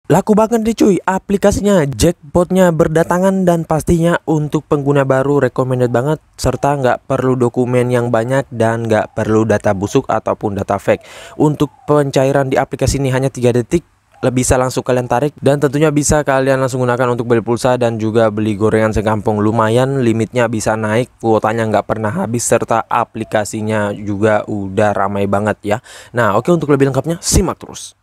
Laku banget deh cuy, aplikasinya, jackpotnya berdatangan dan pastinya untuk pengguna baru recommended banget. Serta nggak perlu dokumen yang banyak dan nggak perlu data busuk ataupun data fake. Untuk pencairan di aplikasi ini hanya 3 detik, bisa langsung kalian tarik. Dan tentunya bisa kalian langsung gunakan untuk beli pulsa dan juga beli gorengan sekampung. Lumayan, limitnya bisa naik, kuotanya nggak pernah habis. Serta aplikasinya juga udah ramai banget ya. Nah oke, untuk lebih lengkapnya simak terus.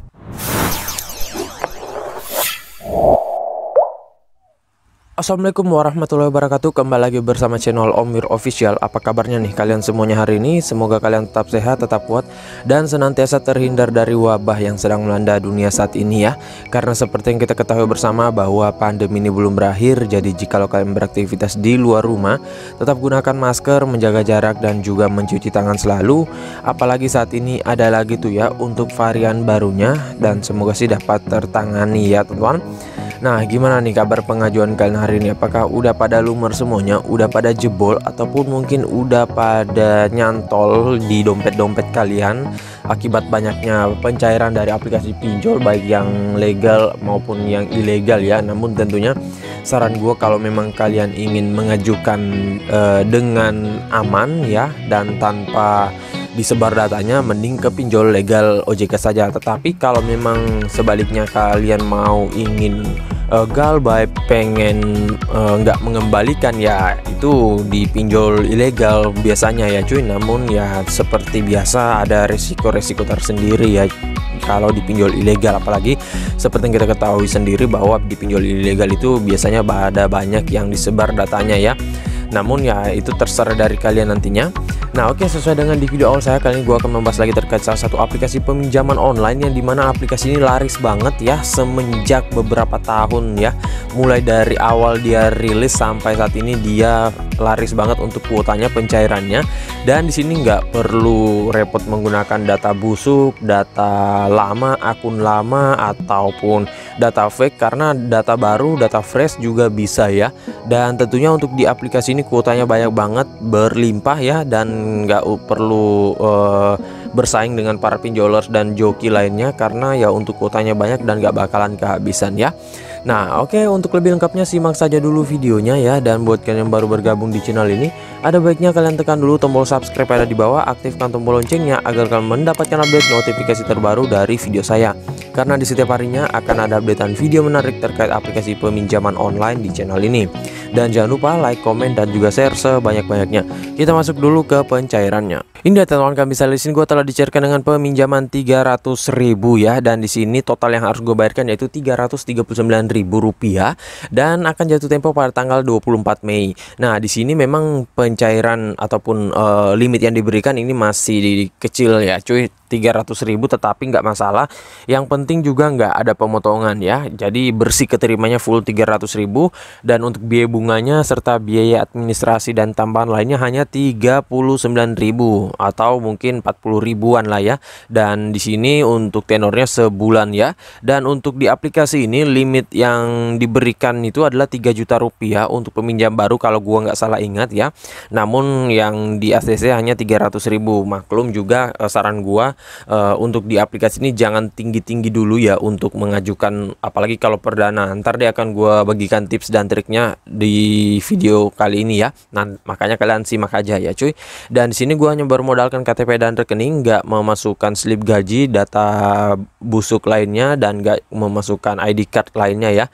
Assalamualaikum warahmatullahi wabarakatuh. Kembali lagi bersama channel Om Wir Official. Apa kabarnya nih kalian semuanya hari ini? Semoga kalian tetap sehat, tetap kuat, dan senantiasa terhindar dari wabah yang sedang melanda dunia saat ini ya. Karena seperti yang kita ketahui bersama bahwa pandemi ini belum berakhir. Jadi jikalau kalian beraktivitas di luar rumah, tetap gunakan masker, menjaga jarak, dan juga mencuci tangan selalu. Apalagi saat ini ada lagi tuh ya untuk varian barunya, dan semoga sih dapat tertangani ya teman-teman. Nah gimana nih kabar pengajuan kalian hari ini? Apakah udah pada lumer semuanya? Udah pada jebol? Ataupun mungkin udah pada nyantol di dompet-dompet kalian akibat banyaknya pencairan dari aplikasi pinjol, baik yang legal maupun yang ilegal ya. Namun tentunya saran gue, kalau memang kalian ingin mengajukan dengan aman ya dan tanpa disebar datanya, mending ke pinjol legal OJK saja. Tetapi kalau memang sebaliknya kalian mau ingin galbay, pengen nggak mengembalikan, ya itu di pinjol ilegal biasanya ya cuy. Namun ya seperti biasa ada resiko-resiko tersendiri ya kalau di pinjol ilegal. Apalagi seperti yang kita ketahui sendiri bahwa di pinjol ilegal itu biasanya ada banyak yang disebar datanya ya. Namun ya itu terserah dari kalian nantinya. Nah oke, sesuai dengan di video awal saya, kali ini gue akan membahas lagi terkait salah satu aplikasi peminjaman online yang dimana aplikasi ini laris banget ya semenjak beberapa tahun ya. Mulai dari awal dia rilis sampai saat ini dia laris banget untuk kuotanya, pencairannya. Dan di sini nggak perlu repot menggunakan data busuk, data lama, akun lama, ataupun data fake, karena data baru, data fresh juga bisa ya. Dan tentunya untuk di aplikasi ini kuotanya banyak banget, berlimpah ya, dan nggak perlu bersaing dengan para pinjolers dan joki lainnya, karena ya untuk kuotanya banyak dan nggak bakalan kehabisan ya. Nah oke, untuk lebih lengkapnya simak saja dulu videonya ya. Dan buat kalian yang baru bergabung di channel ini, ada baiknya kalian tekan dulu tombol subscribe ada di bawah, aktifkan tombol loncengnya agar kalian mendapatkan update notifikasi terbaru dari video saya. Karena di setiap harinya akan ada updatean video menarik terkait aplikasi peminjaman online di channel ini. Dan jangan lupa like, komen, dan juga share sebanyak-banyaknya. Kita masuk dulu ke pencairannya. Ini ya teman-teman, kalian bisa lihat sini gue telah dicairkan dengan peminjaman 300.000 ya. Dan di sini total yang harus gue bayarkan yaitu Rp339.000 dan akan jatuh tempo pada tanggal 24 Mei. Nah di sini memang pencairan ataupun limit yang diberikan ini masih kecil ya cuy, 300.000, tetapi nggak masalah. Yang penting juga nggak ada pemotongan ya. Jadi bersih keterimanya full 300.000, dan untuk biaya bunganya serta biaya administrasi dan tambahan lainnya hanya 39.000 atau mungkin 40 ribuan lah ya. Dan di sini untuk tenornya sebulan ya. Dan untuk di aplikasi ini limit yang diberikan itu adalah 3 juta rupiah untuk peminjam baru kalau gua nggak salah ingat ya. Namun yang di ACC hanya 300.000. Maklum juga saran gua untuk di aplikasi ini jangan tinggi-tinggi dulu ya untuk mengajukan, apalagi kalau perdana. Ntar dia akan gua bagikan tips dan triknya di video kali ini ya. Nah makanya kalian simak aja ya cuy. Dan di sini gua hanya bermodalkan KTP dan rekening, nggak memasukkan slip gaji, data busuk lainnya, dan nggak memasukkan ID card lainnya ya.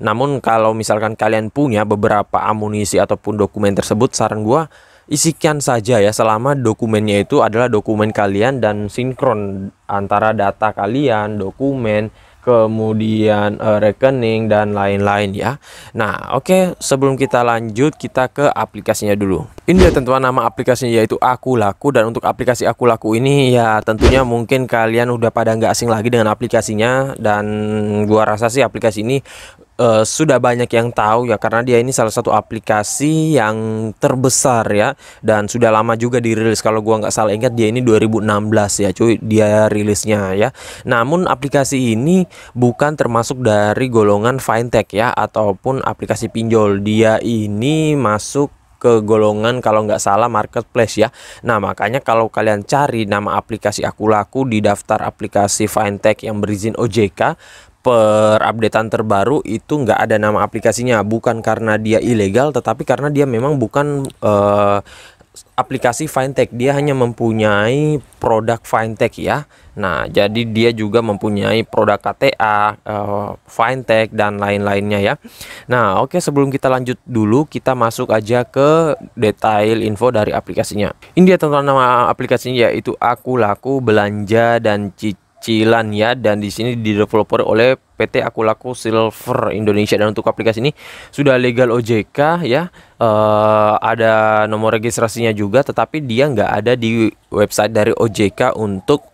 Namun kalau misalkan kalian punya beberapa amunisi ataupun dokumen tersebut, saran gua isikan saja ya, selama dokumennya itu adalah dokumen kalian dan sinkron antara data kalian, dokumen, kemudian rekening dan lain-lain ya. Nah oke, sebelum kita lanjut, kita ke aplikasinya dulu. Ini ya tentunya nama aplikasinya yaitu Aku Laku. Dan untuk aplikasi Aku Laku ini ya tentunya mungkin kalian udah pada nggak asing lagi dengan aplikasinya. Dan gua rasa sih aplikasi ini sudah banyak yang tahu ya, karena dia ini salah satu aplikasi yang terbesar ya, dan sudah lama juga dirilis. Kalau gua nggak salah ingat dia ini 2016 ya cuy dia rilisnya ya. Namun aplikasi ini bukan termasuk dari golongan fintech ya ataupun aplikasi pinjol. Dia ini masuk ke golongan kalau nggak salah marketplace ya. Nah makanya kalau kalian cari nama aplikasi Aku Laku di daftar aplikasi fintech yang berizin OJK, perupdatean terbaru itu nggak ada nama aplikasinya, bukan karena dia ilegal, tetapi karena dia memang bukan aplikasi fintech. Dia hanya mempunyai produk fintech ya. Nah, jadi dia juga mempunyai produk KTA, fintech dan lain-lainnya ya. Nah, oke, sebelum kita lanjut dulu, kita masuk aja ke detail info dari aplikasinya. Ini dia teman-teman, nama aplikasinya yaitu Aku Laku Belanja dan Cicilan ya, dan di sini dideveloper oleh PT Aku Laku Silver Indonesia, dan untuk aplikasi ini sudah legal OJK ya. Ada nomor registrasinya juga, tetapi dia nggak ada di website dari OJK untuk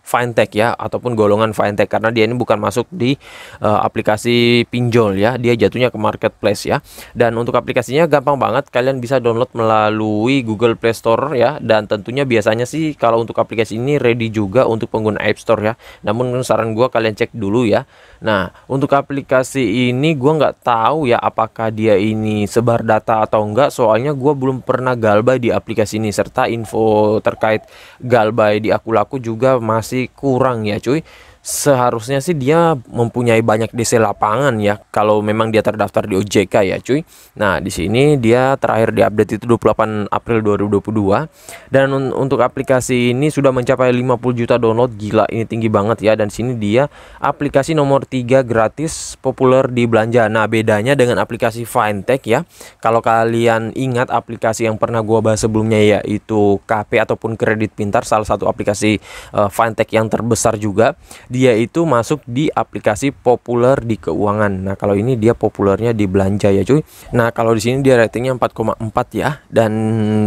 fintech ya, ataupun golongan fintech, karena dia ini bukan masuk di aplikasi pinjol ya, dia jatuhnya ke marketplace ya. Dan untuk aplikasinya gampang banget, kalian bisa download melalui Google Play Store ya, dan tentunya biasanya sih kalau untuk aplikasi ini ready juga untuk pengguna App Store ya, namun saran gua kalian cek dulu ya. Nah, untuk aplikasi ini gua nggak tahu ya apakah dia ini sebar data atau enggak, soalnya gua belum pernah galbay di aplikasi ini, serta info terkait galbay di Aku Laku juga masih kurang ya cuy. Seharusnya sih dia mempunyai banyak DC lapangan ya, kalau memang dia terdaftar di OJK ya cuy. Nah, di sini dia terakhir diupdate itu 28 April 2022, dan untuk aplikasi ini sudah mencapai 50 juta download. Gila, ini tinggi banget ya. Dan sini dia aplikasi nomor 3 gratis populer di belanja. Nah, bedanya dengan aplikasi fintech ya, kalau kalian ingat aplikasi yang pernah gua bahas sebelumnya yaitu KP ataupun Kredit Pintar, salah satu aplikasi fintech yang terbesar juga, dia itu masuk di aplikasi populer di keuangan. Nah, kalau ini dia populernya di belanja ya cuy. Nah, kalau di sini dia ratingnya 4,4 ya, dan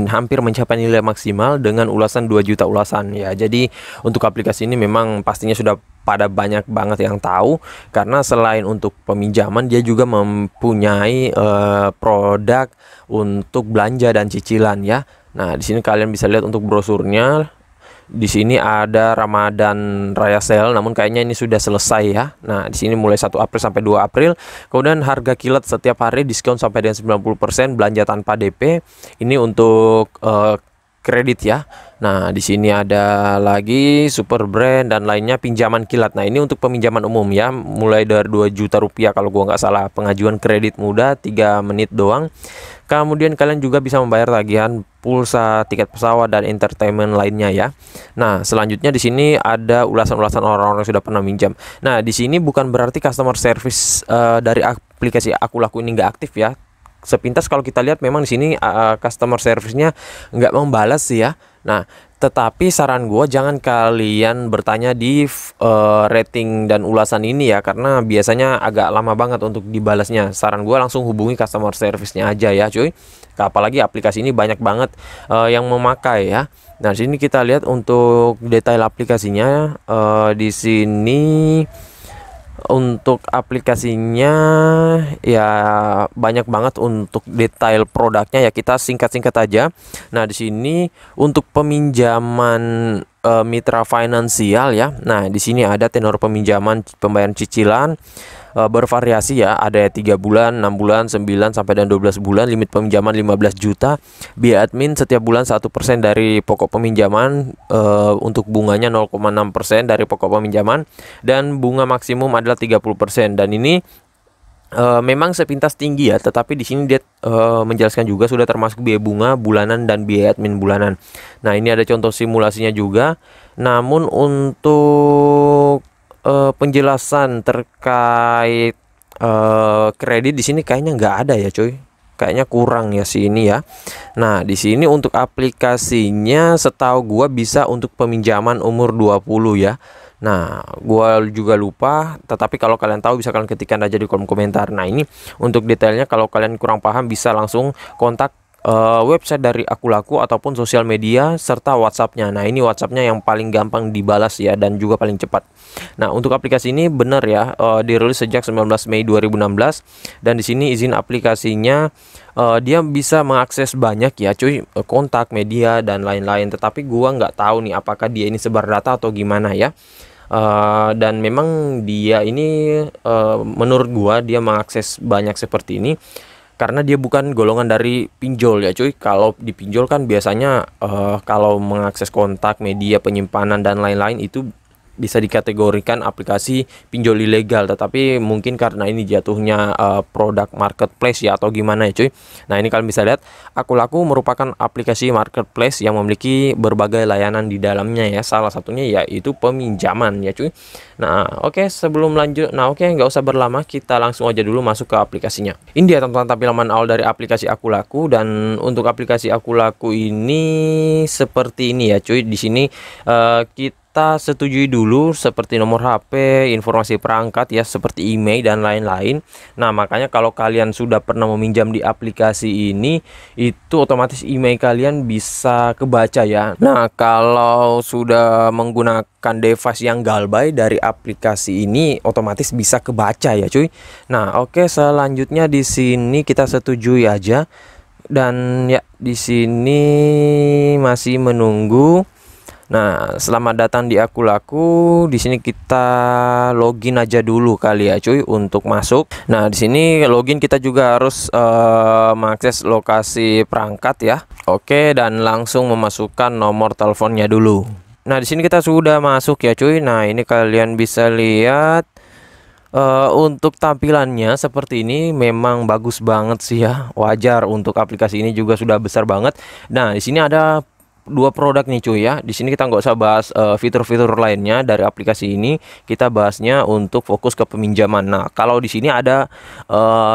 hampir mencapai nilai maksimal dengan ulasan 2 juta ulasan ya. Jadi untuk aplikasi ini memang pastinya sudah pada banyak banget yang tahu, karena selain untuk peminjaman dia juga mempunyai produk untuk belanja dan cicilan ya. Nah, di sini kalian bisa lihat untuk brosurnya. Di sini ada Ramadan Raya Sale, namun kayaknya ini sudah selesai ya. Nah, di sini mulai 1 April sampai 2 April. Kemudian harga kilat setiap hari diskon sampai dengan 90%, belanja tanpa DP. Ini untuk kredit ya. Nah, di sini ada lagi super brand dan lainnya, pinjaman kilat. Nah, ini untuk peminjaman umum ya, mulai dari 2 juta rupiah kalau gua nggak salah. Pengajuan kredit mudah, 3 menit doang. Kemudian kalian juga bisa membayar tagihan pulsa, tiket pesawat dan entertainment lainnya ya. Nah, selanjutnya di sini ada ulasan-ulasan orang-orang yang sudah pernah minjam. Nah, di sini bukan berarti customer service dari aplikasi Aku Laku ini nggak aktif ya. Sepintas kalau kita lihat memang di sini customer service-nya nggak membalas sih ya. Nah, tetapi saran gue jangan kalian bertanya di rating dan ulasan ini ya, karena biasanya agak lama banget untuk dibalasnya. Saran gue langsung hubungi customer service-nya aja ya cuy. Apalagi aplikasi ini banyak banget yang memakai ya. Nah, sini kita lihat untuk detail aplikasinya. Di sini untuk aplikasinya ya banyak banget untuk detail produknya ya, kita singkat-singkat aja. Nah, di sini untuk peminjaman mitra finansial ya. Nah, di sini ada tenor peminjaman pembayaran cicilan bervariasi ya, ada 3 bulan, 6 bulan, 9 sampai dan 12 bulan, limit peminjaman 15 juta, biaya admin setiap bulan 1% dari pokok peminjaman, untuk bunganya 0,6% dari pokok peminjaman, dan bunga maksimum adalah 30%. Dan ini memang sepintas tinggi ya, tetapi di sini dia menjelaskan juga sudah termasuk biaya bunga bulanan dan biaya admin bulanan. Nah, ini ada contoh simulasinya juga. Namun untuk penjelasan terkait kredit di sini kayaknya nggak ada ya cuy, kayaknya kurang ya sini ya. Nah, di sini untuk aplikasinya setahu gua bisa untuk peminjaman umur 20 ya. Nah, gua juga lupa, tetapi kalau kalian tahu bisa kalian ketikkan aja di kolom komentar. Nah, ini untuk detailnya kalau kalian kurang paham bisa langsung kontak website dari Aku Laku ataupun sosial media serta WhatsApp-nya. Nah, ini WhatsApp-nya yang paling gampang dibalas ya, dan juga paling cepat. Nah, untuk aplikasi ini benar ya, dirilis sejak 19 Mei 2016, dan di sini izin aplikasinya dia bisa mengakses banyak ya cuy, kontak, media dan lain-lain. Tetapi gua nggak tahu nih apakah dia ini sebar data atau gimana ya. Dan memang dia ini menurut gua dia mengakses banyak seperti ini karena dia bukan golongan dari pinjol ya cuy. Kalau di pinjol kan biasanya kalau mengakses kontak, media, penyimpanan dan lain-lain itu bisa dikategorikan aplikasi pinjol ilegal, tetapi mungkin karena ini jatuhnya produk marketplace ya atau gimana ya cuy. Nah ini kalian bisa lihat Akulaku merupakan aplikasi marketplace yang memiliki berbagai layanan di dalamnya ya, salah satunya yaitu peminjaman ya cuy. Nah oke, sebelum lanjut, nggak usah berlama, kita langsung aja dulu masuk ke aplikasinya. Ini dia teman-teman tampilan awal dari aplikasi Akulaku, dan untuk aplikasi Akulaku ini seperti ini ya cuy. Di sini kita setujui dulu seperti nomor HP, informasi perangkat ya seperti email dan lain-lain. Nah makanya kalau kalian sudah pernah meminjam di aplikasi ini, itu otomatis email kalian bisa kebaca ya. Nah kalau sudah menggunakan device yang galbay dari aplikasi ini, otomatis bisa kebaca ya cuy. Nah oke, selanjutnya di sini kita setujui aja, dan ya di sini masih menunggu. Nah, selamat datang di Akulaku. Di sini kita login aja dulu kali ya, cuy, untuk masuk. Nah, di sini login kita juga harus mengakses lokasi perangkat ya. Oke, dan langsung memasukkan nomor teleponnya dulu. Nah, di sini kita sudah masuk ya, cuy. Nah, ini kalian bisa lihat untuk tampilannya seperti ini, memang bagus banget sih ya. Wajar untuk aplikasi ini juga sudah besar banget. Nah, di sini ada dua produk nih cuy ya. Di sini kita nggak usah bahas fitur-fitur lainnya dari aplikasi ini, kita bahasnya untuk fokus ke peminjaman. Nah kalau di sini ada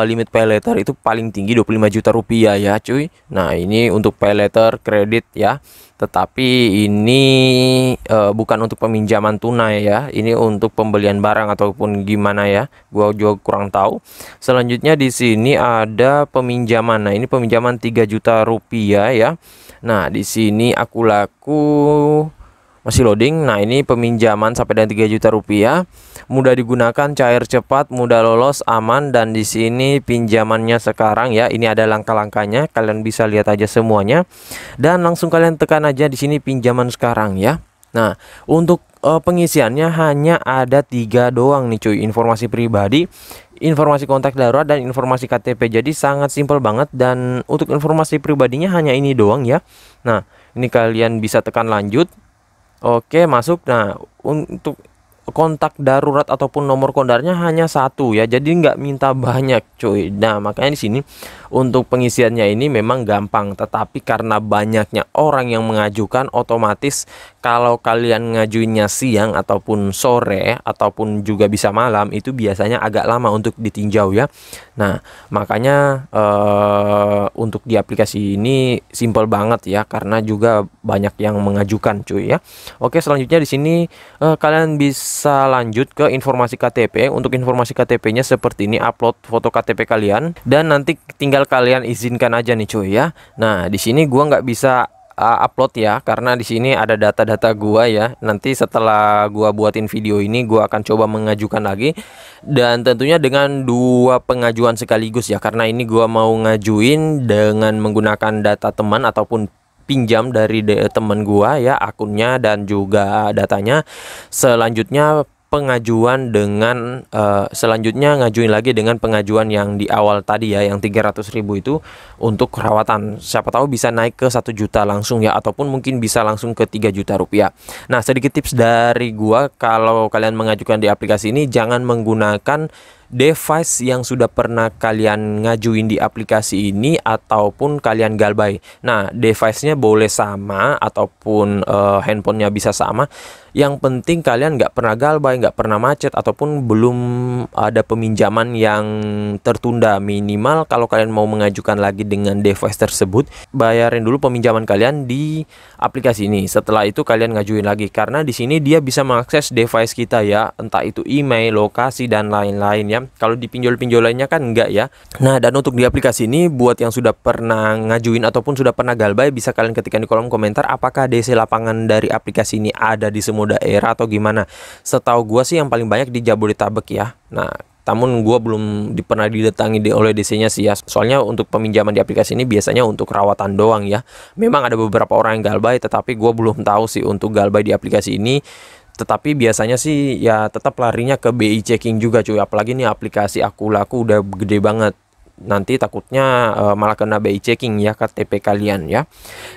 limit pay letter itu paling tinggi 25 juta rupiah ya cuy. Nah ini untuk pay letter kredit ya, tetapi ini bukan untuk peminjaman tunai ya, ini untuk pembelian barang ataupun gimana ya, gua juga kurang tahu. Selanjutnya di sini ada peminjaman. Nah ini peminjaman 3 juta rupiah ya. Nah di sini Akulaku masih loading. Nah ini peminjaman sampai dengan 3 juta rupiah, mudah digunakan, cair cepat, mudah lolos, aman. Dan di sini pinjamannya sekarang ya, ini ada langkah-langkahnya, kalian bisa lihat aja semuanya, dan langsung kalian tekan aja di sini pinjaman sekarang ya. Nah untuk pengisiannya hanya ada 3 doang nih cuy, informasi pribadi, informasi kontak darurat, dan informasi KTP. Jadi sangat simpel banget, dan untuk informasi pribadinya hanya ini doang ya. Nah ini kalian bisa tekan lanjut. Oke, masuk. Nah untuk kontak darurat ataupun nomor kondarnya hanya satu ya, jadi nggak minta banyak cuy. Nah makanya di sini untuk pengisiannya ini memang gampang, tetapi karena banyaknya orang yang mengajukan, otomatis kalau kalian ngajuinnya siang ataupun sore ataupun juga bisa malam, itu biasanya agak lama untuk ditinjau ya. Nah makanya untuk di aplikasi ini simple banget ya, karena juga banyak yang mengajukan cuy ya. Oke, selanjutnya di sini kalian bisa lanjut ke informasi KTP. Untuk informasi KTP-nya seperti ini, upload foto KTP kalian, dan nanti tinggal kalian izinkan aja nih cuy ya. Nah di sini gua nggak bisa upload ya, karena di sini ada data-data gua ya. Nanti setelah gua buatin video ini, gua akan coba mengajukan lagi, dan tentunya dengan 2 pengajuan sekaligus ya, karena ini gua mau ngajuin dengan menggunakan data teman ataupun pinjam dari teman gua ya, akunnya dan juga datanya. Selanjutnya pengajuan dengan selanjutnya ngajuin lagi dengan pengajuan yang di awal tadi ya, yang 300.000 itu untuk perawatan. Siapa tahu bisa naik ke 1 juta langsung ya, ataupun mungkin bisa langsung ke 3 juta rupiah. Nah sedikit tips dari gua, kalau kalian mengajukan di aplikasi ini, jangan menggunakan device yang sudah pernah kalian ngajuin di aplikasi ini ataupun kalian galbay. Nah device-nya boleh sama ataupun handphonenya bisa sama, yang penting kalian nggak pernah galbay, nggak pernah macet, ataupun belum ada peminjaman yang tertunda. Minimal kalau kalian mau mengajukan lagi dengan device tersebut, bayarin dulu peminjaman kalian di aplikasi ini. Setelah itu kalian ngajuin lagi, karena di sini dia bisa mengakses device kita ya, entah itu email, lokasi, dan lain-lain ya. Kalau di pinjol-pinjol lainnya kan enggak ya. Nah dan untuk di aplikasi ini, buat yang sudah pernah ngajuin ataupun sudah pernah galbay, bisa kalian ketikkan di kolom komentar apakah DC lapangan dari aplikasi ini ada di semua daerah atau gimana. Setahu gua sih yang paling banyak di Jabodetabek ya. Nah namun gue belum pernah didatangi oleh DC-nya sih ya. Soalnya untuk peminjaman di aplikasi ini biasanya untuk rawatan doang ya. Memang ada beberapa orang yang galbay, tetapi gue belum tahu sih untuk galbay di aplikasi ini. Tetapi biasanya sih ya tetap larinya ke BI checking juga cuy. Apalagi nih aplikasi Akulaku udah gede banget. nanti takutnya malah kena BI checking ya KTP kalian ya.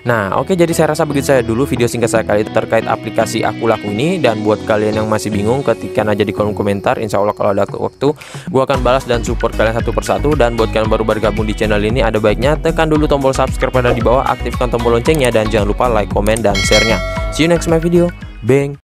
Nah oke, jadi saya rasa begitu saya dulu video singkat saya kali terkait aplikasi Aku Laku ini. Dan buat kalian yang masih bingung, ketikkan aja di kolom komentar, insya Allah kalau ada waktu gua akan balas dan support kalian satu persatu. Dan buat kalian baru bergabung di channel ini, ada baiknya tekan dulu tombol subscribe pada di bawah, aktifkan tombol loncengnya, dan jangan lupa like, komen, dan share-nya. See you next my video. Bang.